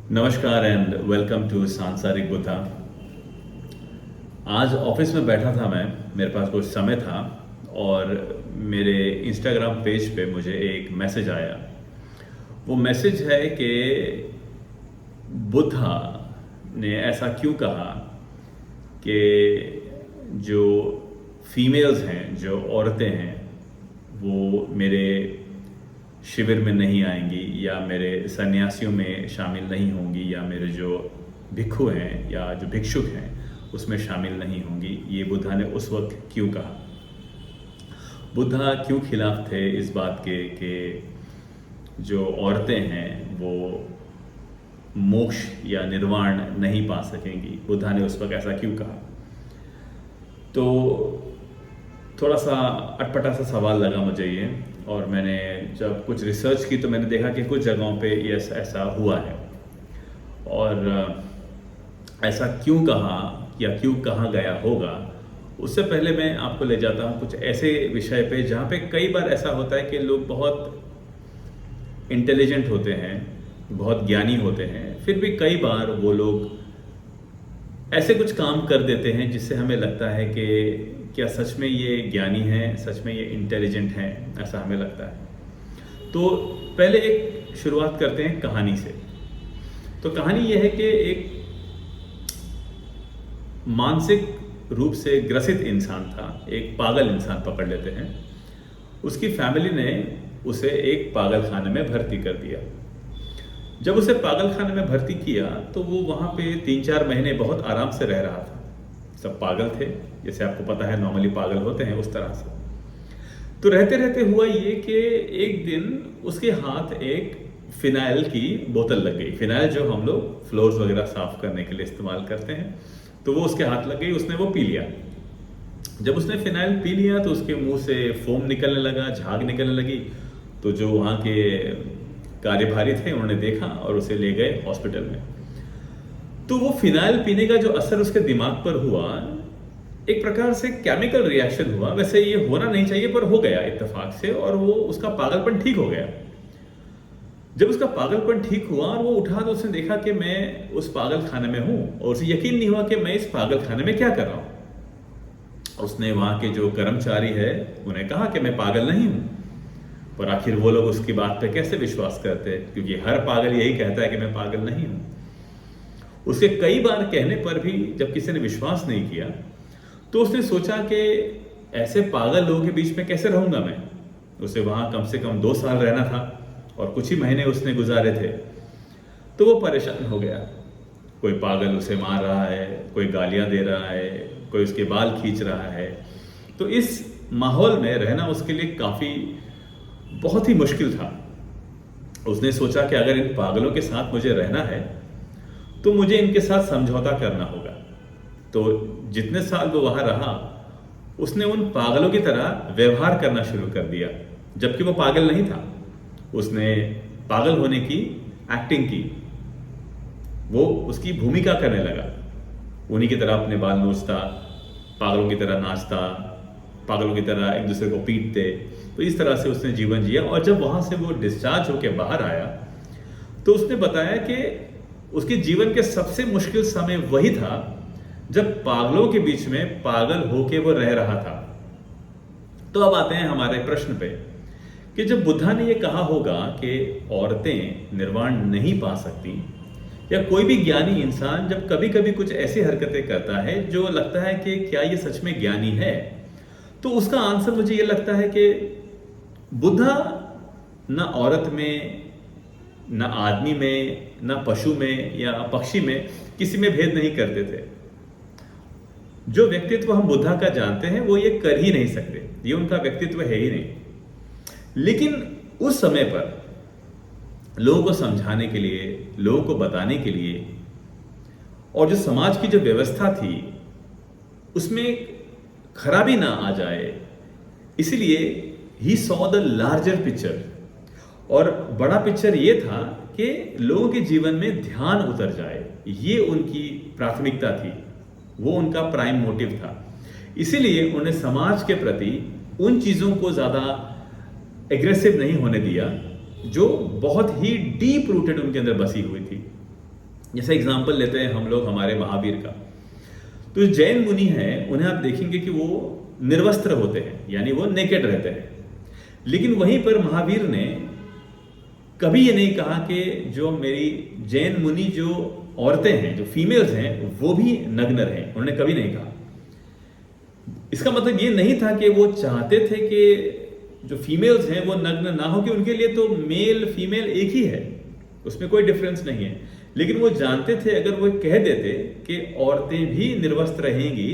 नमस्कार and welcome to सांसारिक बुद्धा। आज ऑफिस में बैठा था मैं, मेरे पास कुछ समय था और मेरे इंस्टाग्राम पेज पे मुझे एक मैसेज आया। वो मैसेज है कि बुद्धा ने ऐसा क्यों कहा कि जो फीमेल्स हैं, जो औरतें हैं, वो मेरे शिविर में नहीं आएंगी या मेरे सन्यासियों में शामिल नहीं होंगी या मेरे जो भिक्षु हैं या जो भिक्षुक हैं उसमें शामिल नहीं होंगी। ये बुद्धा ने उस वक्त क्यों कहा? बुद्धा क्यों खिलाफ थे इस बात के कि जो औरतें हैं वो मोक्ष या निर्वाण नहीं पा सकेंगी? बुद्धा ने उस वक्त ऐसा क्यों कहा? तो थोड़ा सा अटपटा सा सवाल लगा मुझे ये, और मैंने जब कुछ रिसर्च की तो मैंने देखा कि कुछ जगहों पे ये ऐसा हुआ है। और ऐसा क्यों कहा या क्यों कहा गया होगा, उससे पहले मैं आपको ले जाता हूँ कुछ ऐसे विषय पे जहाँ पे कई बार ऐसा होता है कि लोग बहुत इंटेलिजेंट होते हैं, बहुत ज्ञानी होते हैं, फिर भी कई बार वो लोग ऐसे कुछ काम कर देते हैं जिससे हमें लगता है कि क्या सच में ये ज्ञानी हैं, सच में ये इंटेलिजेंट हैं, ऐसा हमें लगता है। तो पहले एक शुरुआत करते हैं कहानी से। तो कहानी ये है कि एक मानसिक रूप से ग्रसित इंसान था, एक पागल इंसान पकड़ लेते हैं। उसकी फैमिली ने उसे एक पागल खाने में भर्ती कर दिया। जब उसे पागल खाने में भर्ती किया तो वो वहाँ पे 3-4 महीने बहुत आराम से रह रहा था। सब पागल थे, जैसे आपको पता है नॉर्मली पागल होते हैं उस तरह से। तो रहते रहते हुआ ये कि एक दिन उसके हाथ एक फिनाइल की बोतल लग गई। फिनाइल जो हम लोग फ्लोर्स वगैरह साफ करने के लिए इस्तेमाल करते हैं, तो वो उसके हाथ लग गई, उसने वो पी लिया। जब उसने फिनाइल पी लिया तो उसके मुंह से फोम निकलने लगा, झाग निकलने लगी। तो जो वहाँ के कार्यभारी थे उन्होंने देखा और उसे ले गए हॉस्पिटल में। तो वो फिनाइल पीने का जो असर उसके दिमाग पर हुआ, एक प्रकार से केमिकल रिएक्शन हुआ। वैसे ये होना नहीं चाहिए पर हो गया इत्तेफाक से, और वो उसका पागलपन ठीक हो गया। जब उसका पागलपन ठीक हुआ और वो उठा तो उसने देखा कि मैं उस पागल खाने में हूं, और उसे यकीन नहीं हुआ कि मैं इस पागल खाने में क्या कर रहा हूं। उसने वहां के जो कर्मचारी है उन्हें कहा कि मैं पागल नहीं हूं, पर आखिर वो लोग उसकी बात पे कैसे विश्वास करते हैं, क्योंकि हर पागल यही कहता है कि मैं पागल नहीं हूं। उसके कई बार कहने पर भी जब किसी ने विश्वास नहीं किया तो उसने सोचा कि ऐसे पागल लोगों के बीच में कैसे रहूंगा मैं। उसे वहां कम से कम 2 साल रहना था और कुछ ही महीने उसने गुजारे थे। तो वो परेशान हो गया। कोई पागल उसे मार रहा है, कोई गालियां दे रहा है, कोई उसके बाल खींच रहा है। तो इस माहौल में रहना उसके लिए काफी बहुत ही मुश्किल था। उसने सोचा कि अगर इन पागलों के साथ मुझे रहना है तो मुझे इनके साथ समझौता करना होगा। तो जितने साल वो वहां रहा उसने उन पागलों की तरह व्यवहार करना शुरू कर दिया, जबकि वो पागल नहीं था। उसने पागल होने की एक्टिंग की, वो उसकी भूमिका करने लगा। उन्हीं की तरह अपने बाल नोचता, पागलों की तरह नाचता, पागलों की तरह एक दूसरे को पीटते। तो इस तरह से उसने जीवन जिया। और जब वहां से वो डिस्चार्ज होकर बाहर आया तो उसने बताया कि उसके जीवन के सबसे मुश्किल समय वही था जब पागलों के बीच में पागल होके वो रह रहा था। तो अब आते हैं हमारे प्रश्न पे कि जब बुद्धा ने ये कहा होगा कि औरतें निर्वाण नहीं पा सकती, या कोई भी ज्ञानी इंसान जब कभी कभी कुछ ऐसी हरकतें करता है जो लगता है कि क्या ये सच में ज्ञानी है, तो उसका आंसर मुझे ये लगता है कि बुद्धा न औरत में, न आदमी में, न पशु में या पक्षी में किसी में भेद नहीं करते थे। जो व्यक्तित्व हम बुद्धा का जानते हैं वो ये कर ही नहीं सकते, ये उनका व्यक्तित्व है ही नहीं। लेकिन उस समय पर लोगों को समझाने के लिए, लोगों को बताने के लिए, और जो समाज की जो व्यवस्था थी उसमें खराबी ना आ जाए, इसलिए he saw the larger picture. और बड़ा पिक्चर ये था कि लोगों के जीवन में ध्यान उतर जाए, ये उनकी प्राथमिकता थी, वो उनका प्राइम मोटिव था। इसीलिए उन्होंने समाज के प्रति उन चीज़ों को ज़्यादा एग्रेसिव नहीं होने दिया जो बहुत ही डीप रूटेड उनके अंदर बसी हुई थी। जैसे एग्जाम्पल लेते हैं हम लोग हमारे महावीर का, तो जैन मुनि हैं, उन्हें आप देखेंगे कि वो निर्वस्त्र होते हैं, यानी वो नेकेड रहते हैं। लेकिन वहीं पर महावीर ने कभी ये नहीं कहा कि जो मेरी जैन मुनि जो औरतें हैं, जो फीमेल्स हैं, वो भी नग्न रहें, उन्होंने कभी नहीं कहा। इसका मतलब ये नहीं था कि वो चाहते थे कि जो फीमेल्स हैं वो नग्न ना हो, कि उनके लिए तो मेल फीमेल एक ही है, उसमें कोई डिफरेंस नहीं है। लेकिन वो जानते थे अगर वो कह देते कि औरतें भी निर्वस्त्र रहेंगी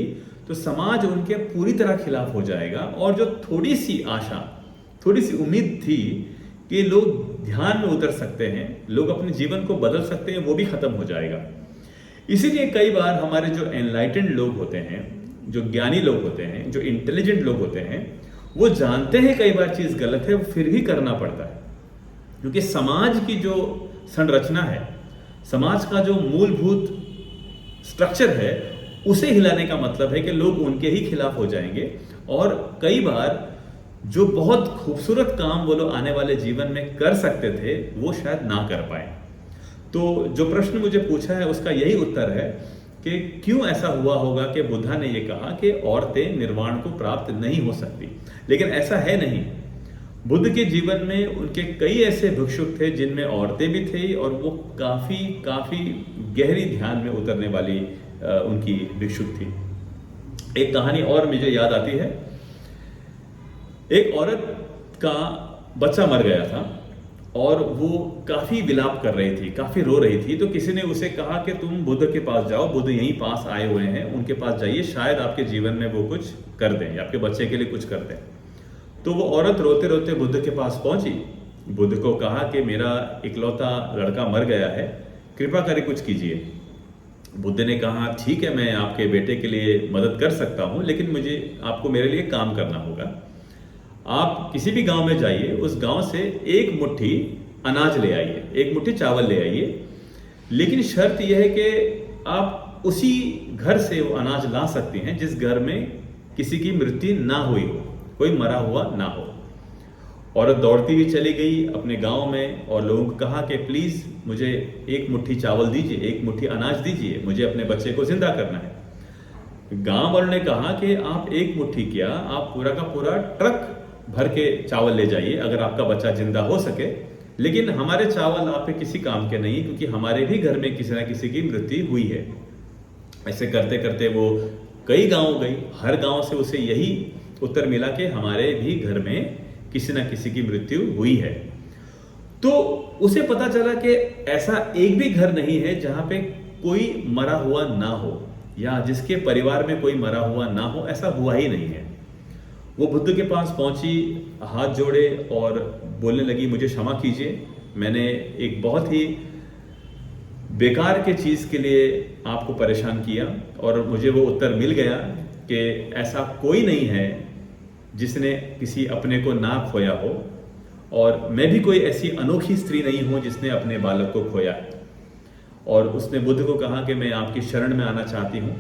तो समाज उनके पूरी तरह खिलाफ हो जाएगा, और जो थोड़ी सी आशा, थोड़ी सी उम्मीद थी कि लोग ध्यान में उतर सकते हैं, लोग अपने जीवन को बदल सकते हैं, वो भी खत्म हो जाएगा। इसीलिए कई बार हमारे जो एनलाइटेंड लोग होते हैं, जो ज्ञानी लोग होते हैं, जो इंटेलिजेंट लोग होते हैं, वो जानते हैं कई बार चीज गलत है, फिर भी करना पड़ता है, क्योंकि समाज की जो संरचना है, समाज का जो मूलभूत स्ट्रक्चर है, उसे हिलाने का मतलब है कि लोग उनके ही खिलाफ हो जाएंगे, और कई बार जो बहुत खूबसूरत काम वो लोग आने वाले जीवन में कर सकते थे वो शायद ना कर पाए। तो जो प्रश्न मुझे पूछा है उसका यही उत्तर है कि क्यों ऐसा हुआ होगा कि बुद्धा ने ये कहा कि औरतें निर्वाण को प्राप्त नहीं हो सकती। लेकिन ऐसा है नहीं। बुद्ध के जीवन में उनके कई ऐसे भिक्षुक थे जिनमें औरतें भी थी, और वो काफी गहरी ध्यान में उतरने वाली उनकी भिक्षुक थी। एक कहानी और मुझे याद आती है। एक औरत का बच्चा मर गया था और वो काफी विलाप कर रही थी, काफी रो रही थी। तो किसी ने उसे कहा कि तुम बुद्ध के पास जाओ, बुद्ध यहीं पास आए हुए हैं, उनके पास जाइए, शायद आपके जीवन में वो कुछ कर दें, आपके बच्चे के लिए कुछ कर दें। तो वो औरत रोते रोते बुद्ध के पास पहुंची, बुद्ध को कहा कि मेरा इकलौता लड़का मर गया है, कृपा करके कुछ कीजिए। बुद्ध ने कहा ठीक है, मैं आपके बेटे के लिए मदद कर सकता हूं, लेकिन मुझे आपको मेरे लिए काम करना होगा। आप किसी भी गांव में जाइए, उस गांव से एक मुट्ठी अनाज ले आइए, एक मुट्ठी चावल ले आइए, लेकिन शर्त यह है कि आप उसी घर से वो अनाज ला सकते हैं जिस घर में किसी की मृत्यु ना हुई हो, कोई मरा हुआ ना हो। औरत दौड़ती हुई चली गई अपने गांव में और लोगों को कहा कि प्लीज मुझे एक मुट्ठी चावल दीजिए, एक मुट्ठी अनाज दीजिए, मुझे अपने बच्चे को जिंदा करना है। गांव वालों ने कहा कि आप एक मुट्ठी क्या, आप पूरा का पूरा ट्रक भर के चावल ले जाइए अगर आपका बच्चा जिंदा हो सके, लेकिन हमारे चावल आप पे किसी काम के नहीं, क्योंकि हमारे भी घर में किसी ना किसी की मृत्यु हुई है। ऐसे करते करते वो कई गांव गई, हर गांव से उसे यही उत्तर मिला कि हमारे भी घर में किसी ना किसी की मृत्यु हुई है। तो उसे पता चला कि ऐसा एक भी घर नहीं है जहां पे कोई मरा हुआ ना हो, या जिसके परिवार में कोई मरा हुआ ना हो, ऐसा हुआ ही नहीं है। वो बुद्ध के पास पहुंची, हाथ जोड़े और बोलने लगी मुझे क्षमा कीजिए, मैंने एक बहुत ही बेकार के चीज के लिए आपको परेशान किया। और मुझे वो उत्तर मिल गया कि ऐसा कोई नहीं है जिसने किसी अपने को ना खोया हो, और मैं भी कोई ऐसी अनोखी स्त्री नहीं हूं जिसने अपने बालक को खोया है। और उसने बुद्ध को कहा कि मैं आपकी शरण में आना चाहती हूं,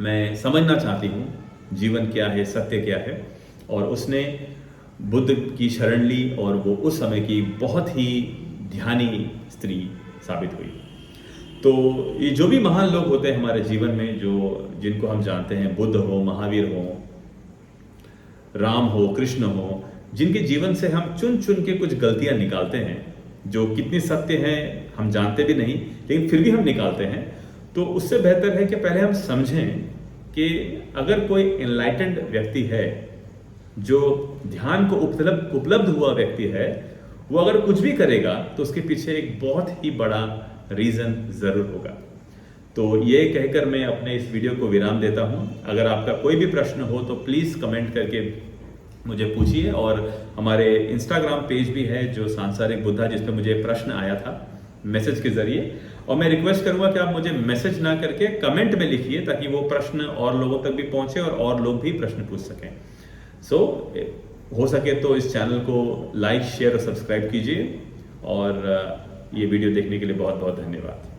मैं समझना चाहती हूं जीवन क्या है, सत्य क्या है। और उसने बुद्ध की शरण ली और वो उस समय की बहुत ही ध्यानी स्त्री साबित हुई। तो ये जो भी महान लोग होते हैं हमारे जीवन में, जो जिनको हम जानते हैं, बुद्ध हो, महावीर हो, राम हो, कृष्ण हो, जिनके जीवन से हम चुन चुन के कुछ गलतियां निकालते हैं जो कितनी सत्य हैं हम जानते भी नहीं, लेकिन फिर भी हम निकालते हैं। तो उससे बेहतर है कि पहले हम समझें कि अगर कोई एनलाइटेंड व्यक्ति है, जो ध्यान को उपलब्ध हुआ व्यक्ति है, वो अगर कुछ भी करेगा तो उसके पीछे एक बहुत ही बड़ा रीजन जरूर होगा। तो ये कहकर मैं अपने इस वीडियो को विराम देता हूं। अगर आपका कोई भी प्रश्न हो तो प्लीज़ कमेंट करके मुझे पूछिए। और हमारे इंस्टाग्राम पेज भी है जो सांसारिक बुद्धा, जिस पे मुझे प्रश्न आया था मैसेज के जरिए। और मैं रिक्वेस्ट करूंगा कि आप मुझे मैसेज ना करके कमेंट में लिखिए, ताकि वो प्रश्न और लोगों तक भी पहुंचे और लोग भी प्रश्न पूछ सकें। हो सके तो इस चैनल को लाइक, शेयर और सब्सक्राइब कीजिए। और ये वीडियो देखने के लिए बहुत बहुत धन्यवाद।